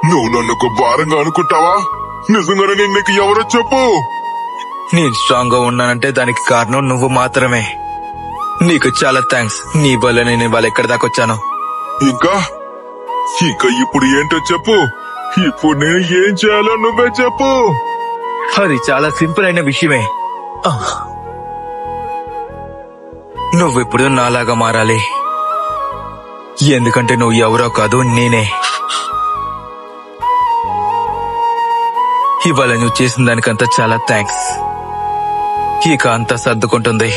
నువ్వు నన్ను ఒక భారంగా అనుకుంటావా? నిజంగానే నేను నీకు ఎవరో చెప్పు. నేను స్ట్రాంగ్ గా ఉన్నానంటే దానికి కారణం నువ్వు మాత్రమే. నీకు చాలా థ్యాంక్స్. నీ వల్ల నేను ఇవాళ ఎక్కడి దాకా వచ్చాను. ఇంకా ఇప్పుడు ఏంటో చెప్పు. ఇప్పుడు నేను ఏం చేయాలో నువ్వే చెప్పు. అది చాలా సింపుల్ అయిన విషయమే. నువ్విప్పుడు నాలాగా మారాలి. ఎందుకంటే నువ్వు ఎవరో కాదు, నేనే. ఇవాళ నువ్వు చేసిన దానికంతా చాలా థ్యాంక్స్. ఇక అంతా సర్దుకుంటుంది.